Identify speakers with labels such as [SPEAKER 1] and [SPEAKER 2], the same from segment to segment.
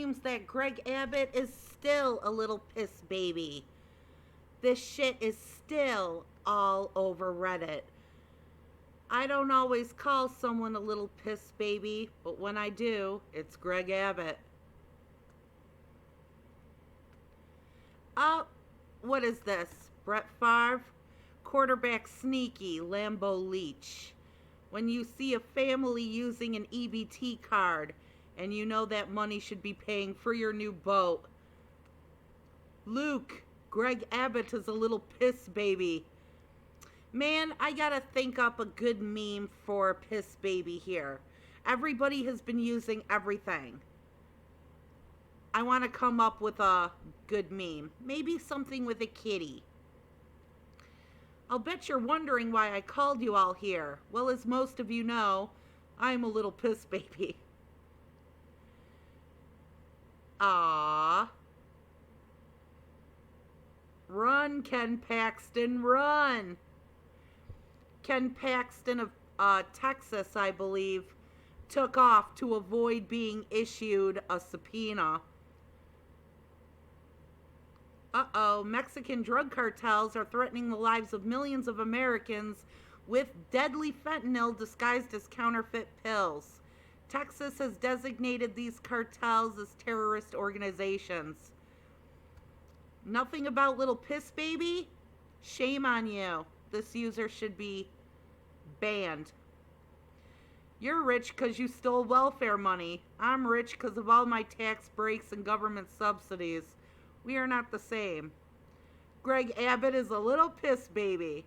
[SPEAKER 1] seems that Greg Abbott is still a little piss baby. This shit is still all over Reddit. I don't always call someone a little piss baby, but when I do, it's Greg Abbott. Oh, what is this? Brett Favre? Quarterback sneaky, Lambeau Leach. When you see a family using an EBT card and you know that money should be paying for your new boat. Luke, Greg Abbott is a little piss baby. Man, I gotta think up a good meme for piss baby here. Everybody has been using everything. I want to come up with a good meme. Maybe something with a kitty. I'll bet you're wondering why I called you all here. Well, as most of you know, I'm a little piss baby. Ah. Run, Ken Paxton, run. Ken Paxton of Texas, I believe, took off to avoid being issued a subpoena. Uh-oh, Mexican drug cartels are threatening the lives of millions of Americans with deadly fentanyl disguised as counterfeit pills. Texas has designated these cartels as terrorist organizations. Nothing about little piss baby? Shame on you. This user should be banned. You're rich because you stole welfare money. I'm rich because of all my tax breaks and government subsidies. We are not the same. Greg Abbott is a little piss baby.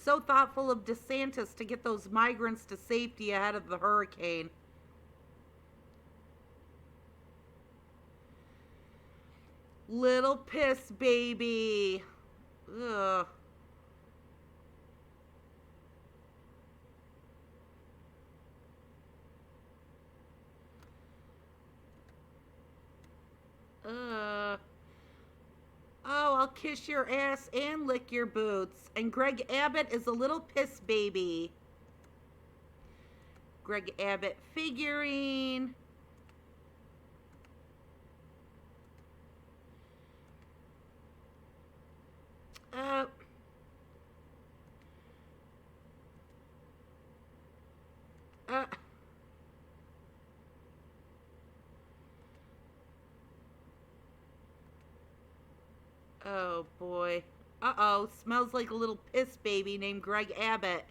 [SPEAKER 1] So thoughtful of DeSantis to get those migrants to safety ahead of the hurricane. Little piss baby. Ugh. Oh, I'll kiss your ass and lick your boots. And Greg Abbott is a little piss baby. Greg Abbott figurine. Oh boy. Uh-oh, smells like a little piss baby named Greg Abbott.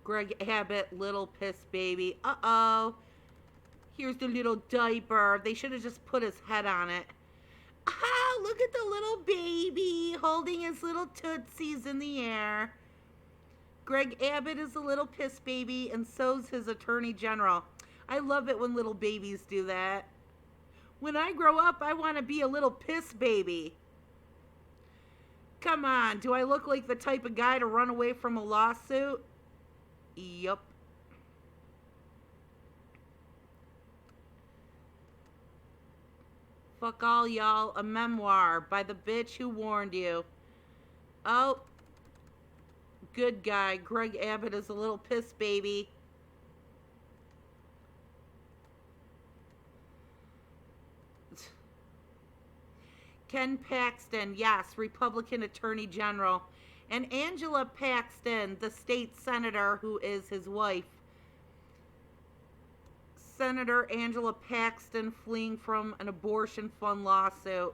[SPEAKER 1] Greg Abbott, little piss baby. Uh-oh. Here's the little diaper. They should have just put his head on it. Ah, look at the little baby holding his little tootsies in the air. Greg Abbott is a little piss baby, and so's his attorney general. I love it when little babies do that. When I grow up, I want to be a little piss baby. Come on, do I look like the type of guy to run away from a lawsuit? Yup. Fuck all y'all, a memoir by the bitch who warned you. Oh, good guy. Greg Abbott is a little piss baby. Ken Paxton, yes, Republican Attorney General. And Angela Paxton, the state senator who is his wife. Senator Angela Paxton fleeing from an abortion fund lawsuit.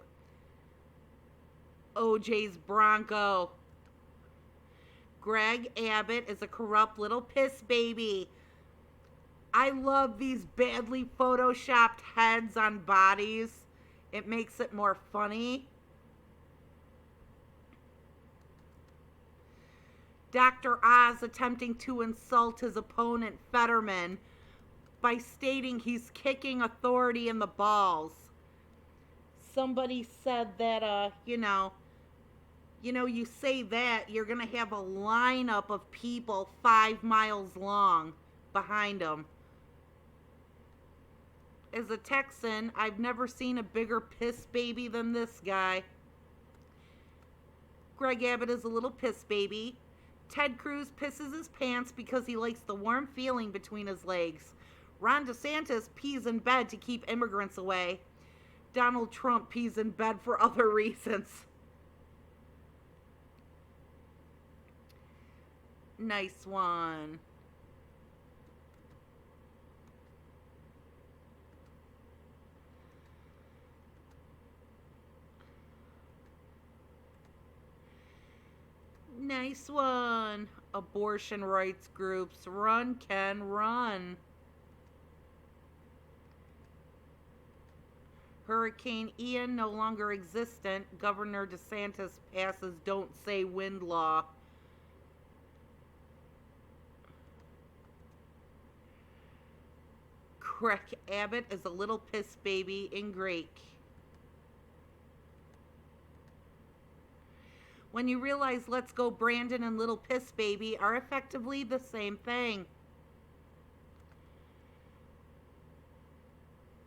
[SPEAKER 1] OJ's Bronco. Greg Abbott is a corrupt little piss baby. I love these badly photoshopped heads on bodies. It makes it more funny. Dr. Oz attempting to insult his opponent, Fetterman, by stating he's kicking authority in the balls. Somebody said that, you say that, you're going to have a lineup of people 5 miles long behind him. As a Texan, I've never seen a bigger piss baby than this guy. Greg Abbott is a little piss baby. Ted Cruz pisses his pants because he likes the warm feeling between his legs. Ron DeSantis pees in bed to keep immigrants away. Donald Trump pees in bed for other reasons. Nice one. Nice one. Abortion rights groups. Run, Ken, run. Hurricane Ian no longer existent. Governor DeSantis passes don't say wind law. Greg Abbott is a little piss baby in Greek. When you realize Let's Go Brandon and Little Piss Baby are effectively the same thing.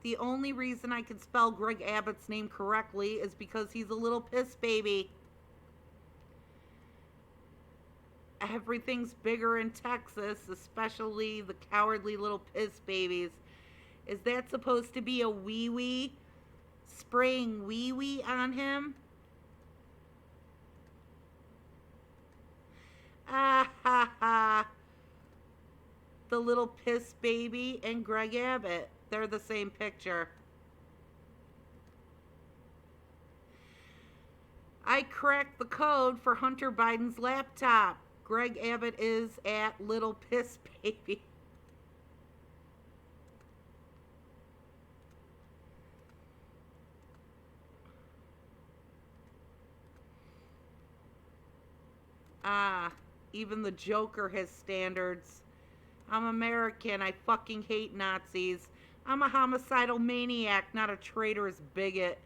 [SPEAKER 1] The only reason I can spell Greg Abbott's name correctly is because he's a little piss baby. Everything's bigger in Texas, especially the cowardly little piss babies. Is that supposed to be a wee-wee? Spraying wee-wee on him? Ah ha ha. The little piss baby and Greg Abbott. They're the same picture. I cracked the code for Hunter Biden's laptop. Greg Abbott is at little piss baby. Ah, even the Joker has standards. I'm American. I fucking hate Nazis. I'm a homicidal maniac, not a traitorous bigot.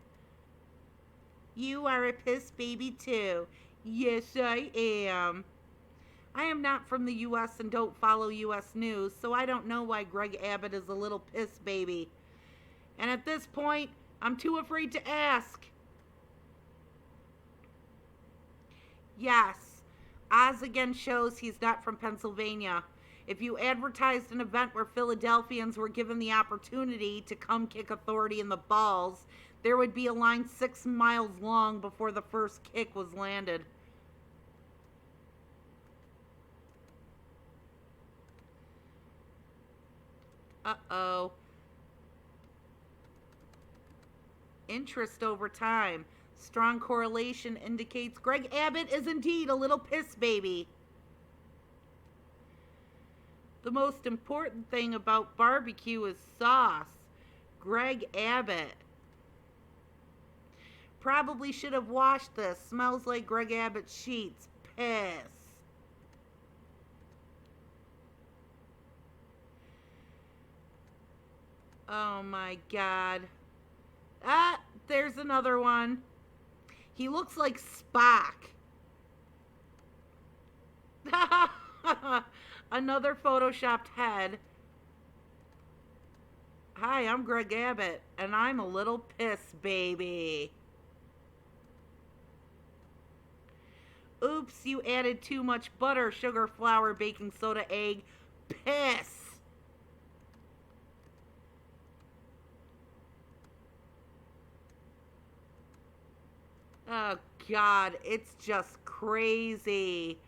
[SPEAKER 1] You are a piss baby too. Yes, I am. I am not from the U.S. and don't follow U.S. news, so I don't know why Greg Abbott is a little piss baby. And at this point, I'm too afraid to ask. Yes. Oz again shows he's not from Pennsylvania. If you advertised an event where Philadelphians were given the opportunity to come kick authority in the balls, there would be a line 6 miles long before the first kick was landed. Uh-oh. Interest over time. Strong correlation indicates Greg Abbott is indeed a little piss baby. The most important thing about barbecue is sauce. Greg Abbott. Probably should have washed this. Smells like Greg Abbott sheets. Piss. Oh my God. Ah, there's another one. He looks like Spock. Another photoshopped head. Hi, I'm Greg Abbott, and I'm a little piss baby. Oops, you added too much butter, sugar, flour, baking soda, egg. Piss. Oh, God, it's just crazy.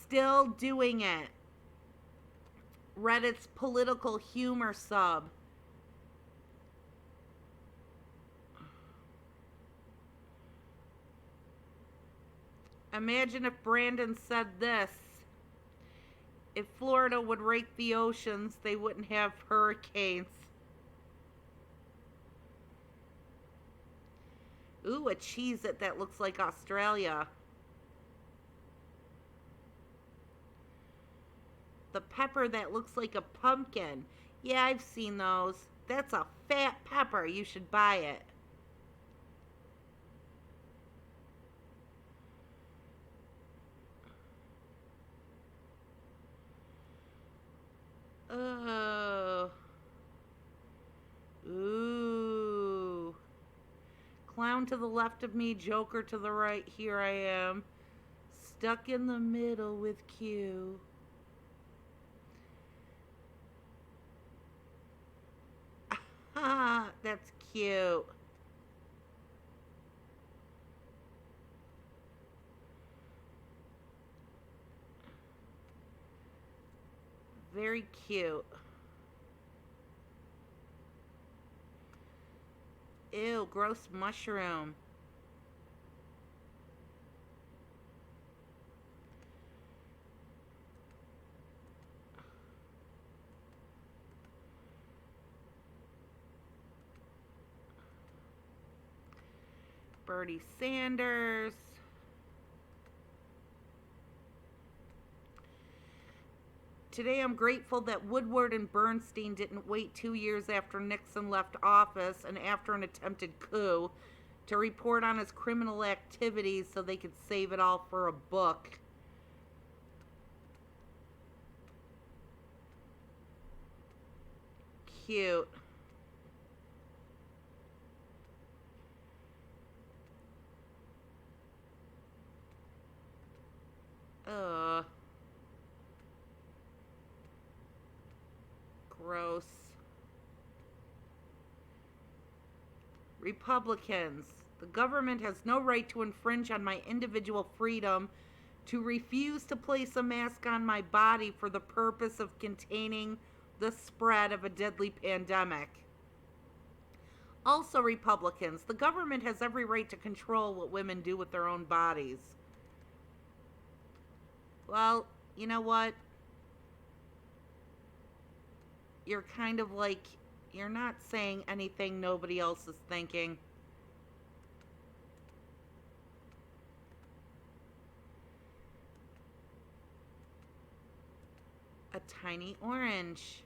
[SPEAKER 1] Still doing it. Reddit's political humor sub. Imagine if Brandon said this. If Florida would rake the oceans, they wouldn't have hurricanes. Ooh, a Cheez-It that looks like Australia. The pepper that looks like a pumpkin. Yeah, I've seen those. That's a fat pepper. You should buy it. Oh. Clown to the left of me, Joker to the right. Here I am, stuck in the middle with Q. That's cute. Very cute. Ew, gross mushroom. Bernie Sanders. Today I'm grateful that Woodward and Bernstein didn't wait 2 years after Nixon left office and after an attempted coup to report on his criminal activities so they could save it all for a book. Cute. Ugh. Gross. Republicans. The government has no right to infringe on my individual freedom to refuse to place a mask on my body for the purpose of containing the spread of a deadly pandemic. Also, Republicans, the government has every right to control what women do with their own bodies. Well, you know what? You're kind of like, you're not saying anything nobody else is thinking. A tiny orange.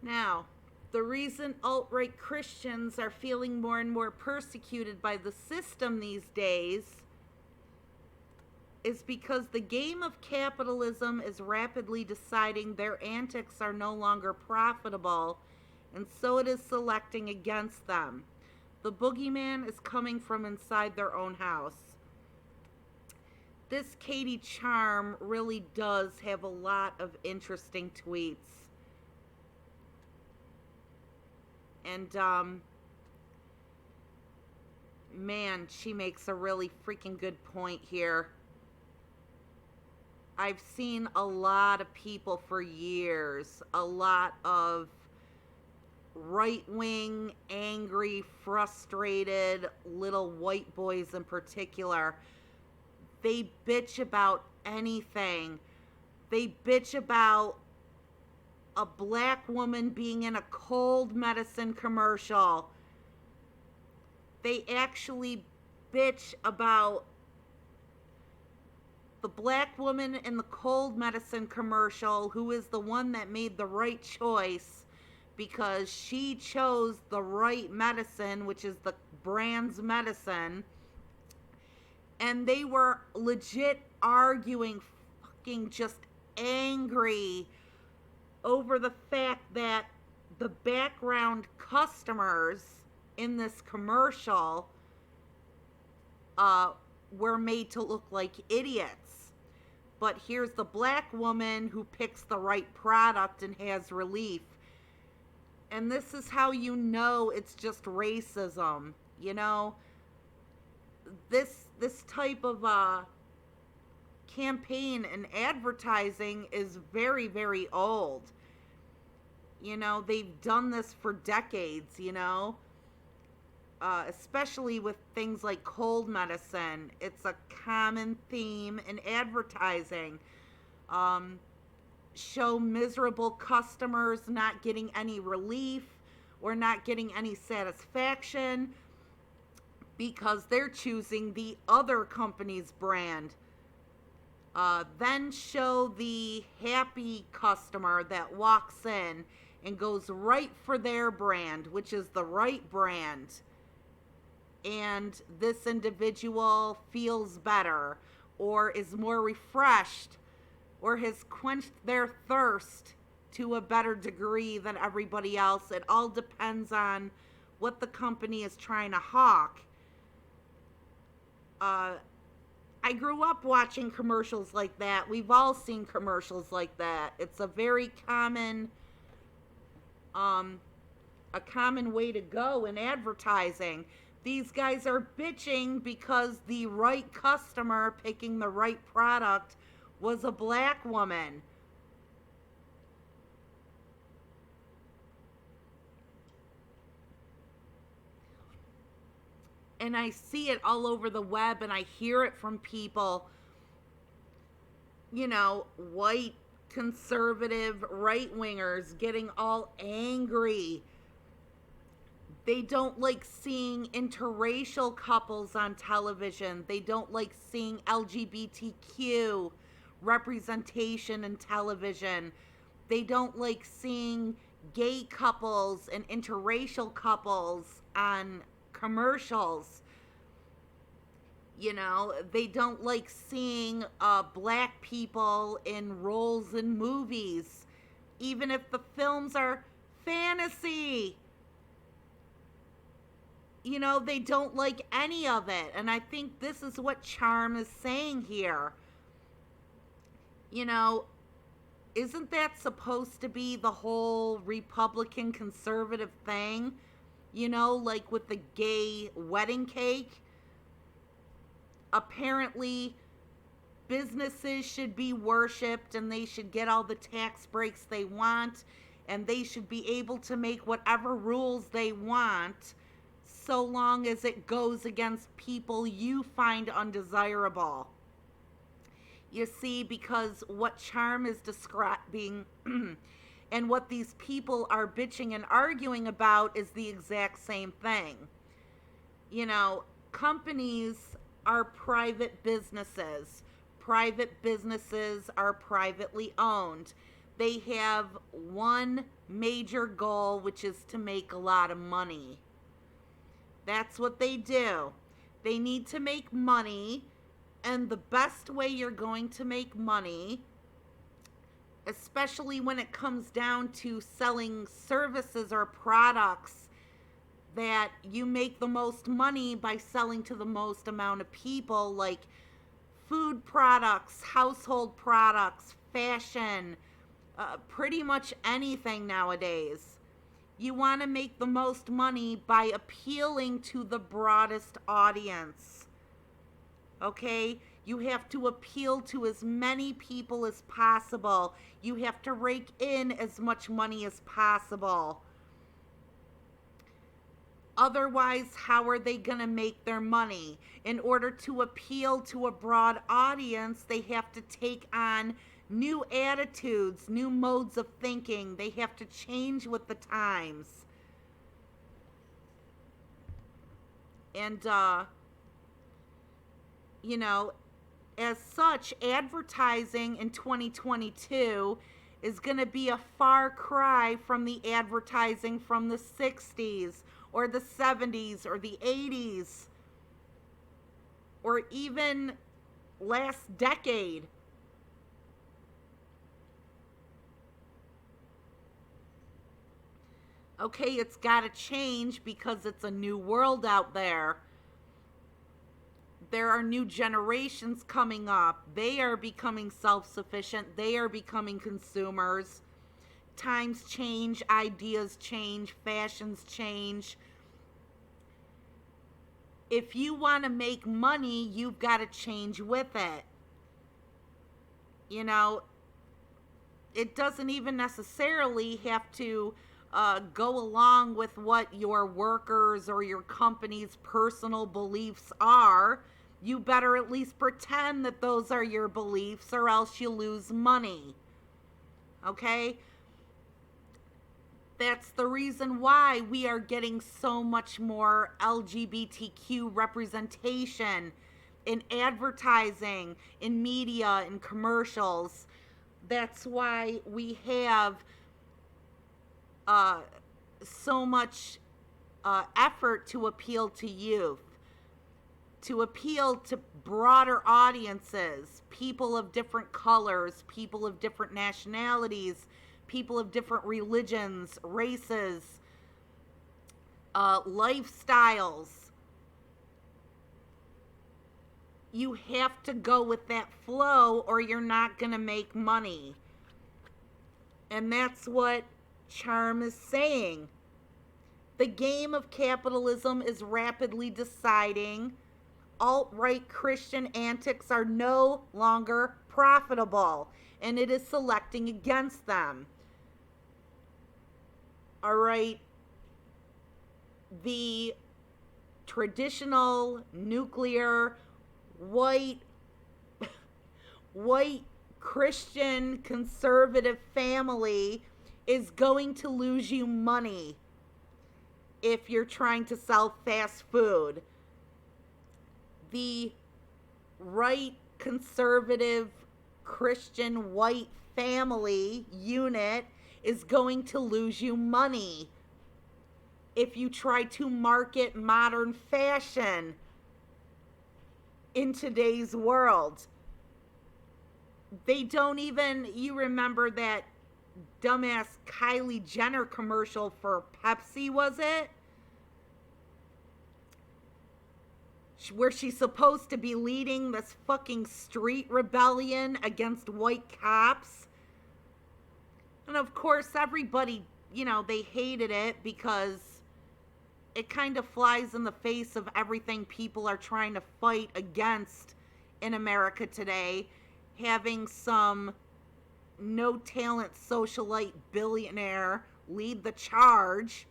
[SPEAKER 1] Now, the reason alt-right Christians are feeling more and more persecuted by the system these days is because the game of capitalism is rapidly deciding their antics are no longer profitable, and so it is selecting against them. The boogeyman is coming from inside their own house. This Katie Charm really does have a lot of interesting tweets. And, man, she makes a really freaking good point here. I've seen a lot of people for years, a lot of right-wing, angry, frustrated little white boys in particular. They bitch about anything. They bitch about a black woman being in a cold medicine commercial. They actually bitch about the black woman in the cold medicine commercial who is the one that made the right choice because she chose the right medicine, which is the brand's medicine. And they were legit arguing, fucking just angry over the fact that the background customers in this commercial were made to look like idiots. But here's the black woman who picks the right product and has relief. And this is how you know it's just racism. You know, this type of campaign and advertising is very, very old. You know, they've done this for decades, you know, especially with things like cold medicine. It's a common theme in advertising. Show miserable customers not getting any relief or not getting any satisfaction because they're choosing the other company's brand. Then show the happy customer that walks in and goes right for their brand, which is the right brand. And this individual feels better or is more refreshed or has quenched their thirst to a better degree than everybody else. It all depends on what the company is trying to hawk. I grew up watching commercials like that. We've all seen commercials like that. It's a very common way to go in advertising. These guys are bitching because the right customer picking the right product was a black woman. And I see it all over the web, and I hear it from people, white, conservative, right-wingers getting all angry. They don't like seeing interracial couples on television. They don't like seeing LGBTQ representation in television. They don't like seeing gay couples and interracial couples on commercials. They don't like seeing black people in roles in movies, even if the films are fantasy. They don't like any of it. And I think this is what Charm is saying here. Isn't that supposed to be the whole Republican conservative thing? Like with the gay wedding cake. Apparently, businesses should be worshipped and they should get all the tax breaks they want, and they should be able to make whatever rules they want, so long as it goes against people you find undesirable. You see, because what Charm is describing and what these people are bitching and arguing about is the exact same thing. Companies are private businesses. Private businesses are privately owned. They have one major goal, which is to make a lot of money. That's what they do. They need to make money, and the best way you're going to make money, especially when it comes down to selling services or products, that you make the most money by selling to the most amount of people, like food products, household products, fashion, pretty much anything nowadays. You want to make the most money by appealing to the broadest audience. Okay? You have to appeal to as many people as possible. You have to rake in as much money as possible. Otherwise, how are they going to make their money? In order to appeal to a broad audience, they have to take on new attitudes, new modes of thinking. They have to change with the times. And, as such, advertising in 2022 is going to be a far cry from the advertising from the 60s or the 70s or the 80s or even last decade. Okay, it's got to change because it's a new world out there. There are new generations coming up. They are becoming self-sufficient. They are becoming consumers. Times change, ideas change, fashions change. If you want to make money, you've got to change with it. It doesn't even necessarily have to go along with what your workers or your company's personal beliefs are. You better at least pretend that those are your beliefs, or else you lose money. Okay? That's the reason why we are getting so much more LGBTQ representation in advertising, in media, in commercials. That's why we have so much effort to appeal to youth. to appeal to broader audiences, people of different colors, people of different nationalities, people of different religions, races, lifestyles. You have to go with that flow or you're not going to make money. And that's what Charm is saying. The game of capitalism is rapidly deciding alt-right Christian antics are no longer profitable, and it is selecting against them. All right. The traditional nuclear white Christian conservative family is going to lose you money if you're trying to sell fast food. The right conservative Christian white family unit is going to lose you money if you try to market modern fashion in today's world. They don't even, you remember that dumbass Kylie Jenner commercial for Pepsi, was it? Where she's supposed to be leading this fucking street rebellion against white cops. And of course, everybody, they hated it because it kind of flies in the face of everything people are trying to fight against in America today. Having some no-talent socialite billionaire lead the charge.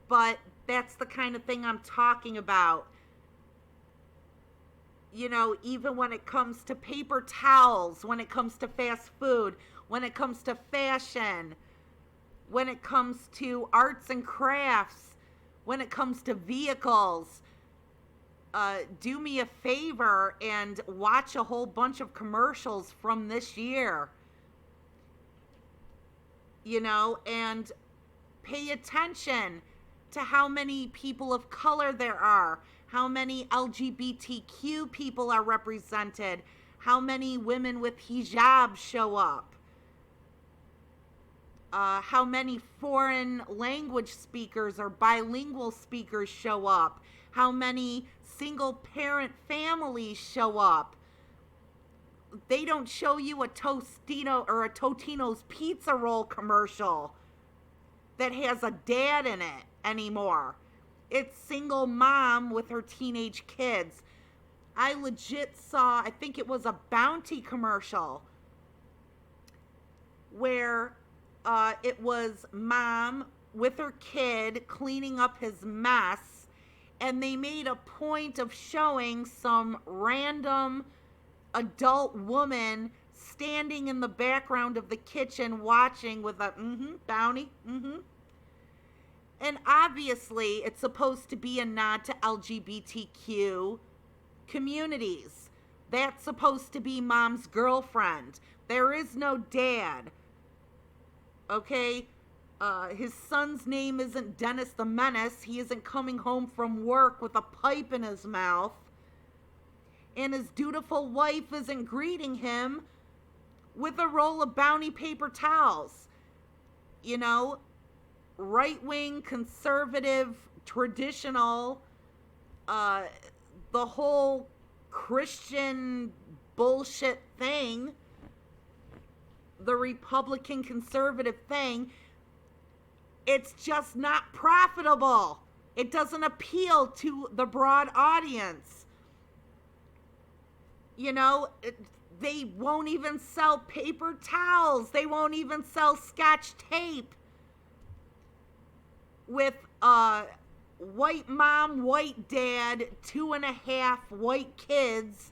[SPEAKER 1] But that's the kind of thing I'm talking about. Even when it comes to paper towels, when it comes to fast food, when it comes to fashion, when it comes to arts and crafts, when it comes to vehicles, do me a favor and watch a whole bunch of commercials from this year. And pay attention to how many people of color there are, how many LGBTQ people are represented, how many women with hijab show up, how many foreign language speakers or bilingual speakers show up, how many single parent families show up. They don't show you a Tostino or a Totino's pizza roll commercial that has a dad in it anymore. It's single mom with her teenage kids. I legit saw, I think it was a Bounty commercial where it was mom with her kid cleaning up his mess, and they made a point of showing some random adult woman standing in the background of the kitchen watching with a Bounty, And obviously, it's supposed to be a nod to LGBTQ communities. That's supposed to be mom's girlfriend. There is no dad. Okay? His son's name isn't Dennis the Menace. He isn't coming home from work with a pipe in his mouth. And his dutiful wife isn't greeting him with a roll of Bounty paper towels. Right-wing, conservative, traditional, the whole Christian bullshit thing, the Republican conservative thing, it's just not profitable. It doesn't appeal to the broad audience. They won't even sell paper towels. They won't even sell Scotch tape. With white mom, white dad, 2.5 white kids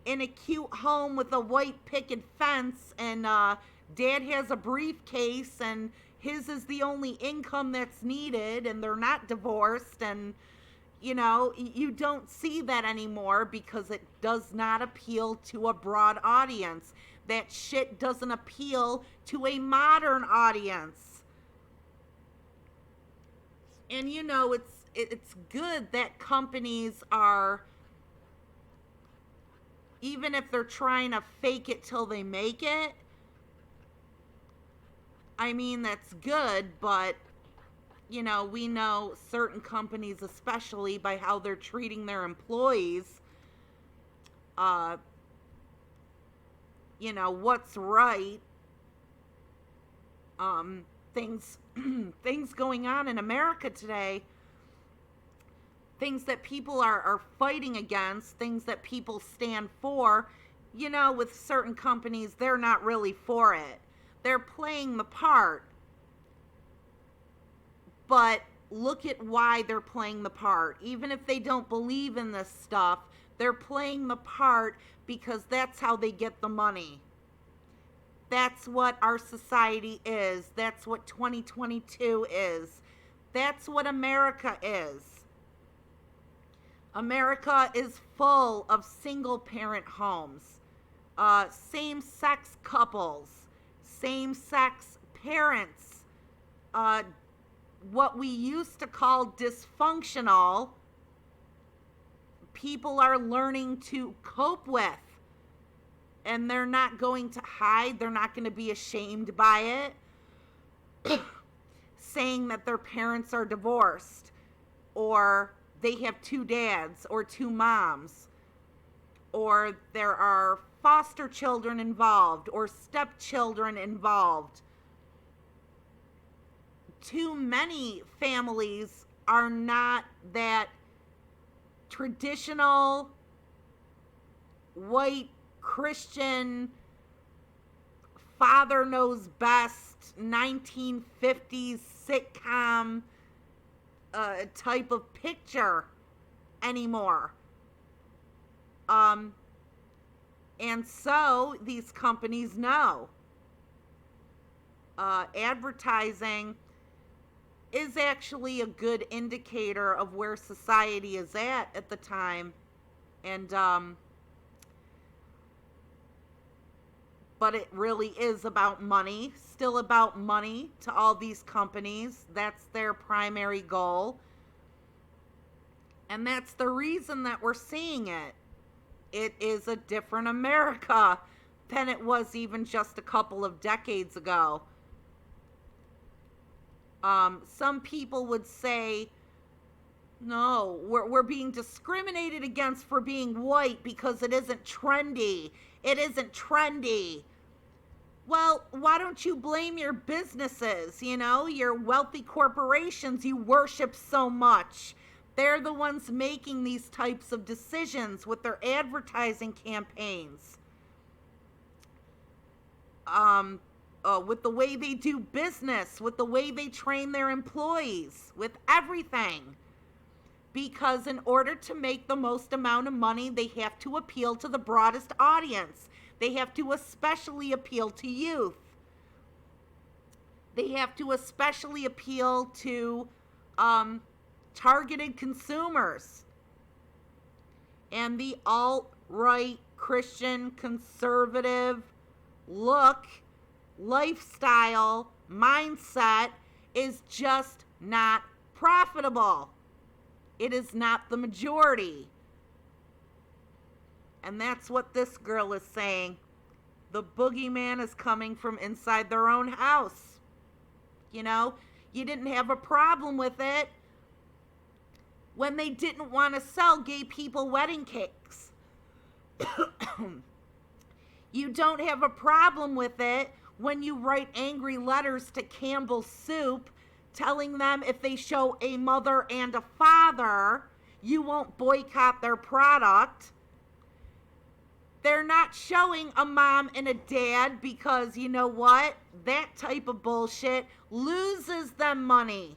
[SPEAKER 1] in a cute home with a white picket fence, and dad has a briefcase, and his is the only income that's needed, and they're not divorced, and you don't see that anymore because it does not appeal to a broad audience. That shit doesn't appeal to a modern audience. And it's good that companies are, even if they're trying to fake it till they make it, I mean, that's good, but, you know, we know certain companies, especially by how they're treating their employees, you know, what's right, things, things going on in America today, things that people are fighting against, things that people stand for, you know, with certain companies, they're not really for it. They're playing the part. But look at why they're playing the part. Even if they don't believe in this stuff, they're playing the part because that's how they get the money. That's what our society is. That's what 2022 is. That's what America is. America is full of single-parent homes, same-sex couples, same-sex parents, what we used to call dysfunctional, people are learning to cope with. And they're not going to hide. They're not going to be ashamed by it. Saying that their parents are divorced. Or they have two dads or two moms. Or there are foster children involved. Or stepchildren involved. Too many families are not that traditional white Christian father knows best 1950s sitcom type of picture anymore. And so these companies know advertising is actually a good indicator of where society is at the time. And but it really is about money, still about money to all these companies. That's their primary goal. And that's the reason that we're seeing it. It is a different America than it was even just a couple of decades ago. Some people would say, no, we're being discriminated against for being white because it isn't trendy. It isn't trendy. Well, why don't you blame your businesses, you know, your wealthy corporations you worship so much? They're the ones making these types of decisions with their advertising campaigns. With the way they do business, with the way they train their employees, with everything. Because in order to make the most amount of money, they have to appeal to the broadest audience. They have to especially appeal to youth. They have to especially appeal to targeted consumers. And the alt-right Christian conservative look, lifestyle, mindset is just not profitable. It is not the majority. And that's what this girl is saying. The boogeyman is coming from inside their own house. You know, you didn't have a problem with it when they didn't want to sell gay people wedding cakes. You don't have a problem with it when you write angry letters to Campbell's Soup telling them if they show a mother and a father, you won't boycott their product. They're not showing a mom and a dad because, you know what? That type of bullshit loses them money.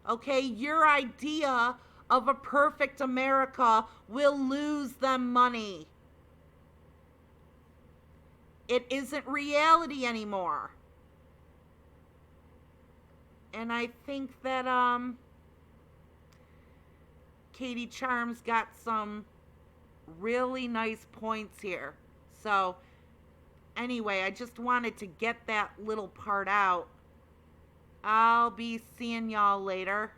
[SPEAKER 1] Okay, your idea of a perfect America will lose them money. It isn't reality anymore. And I think that Katie Charms got some really nice points here. So anyway, I just wanted to get that little part out. I'll be seeing y'all later.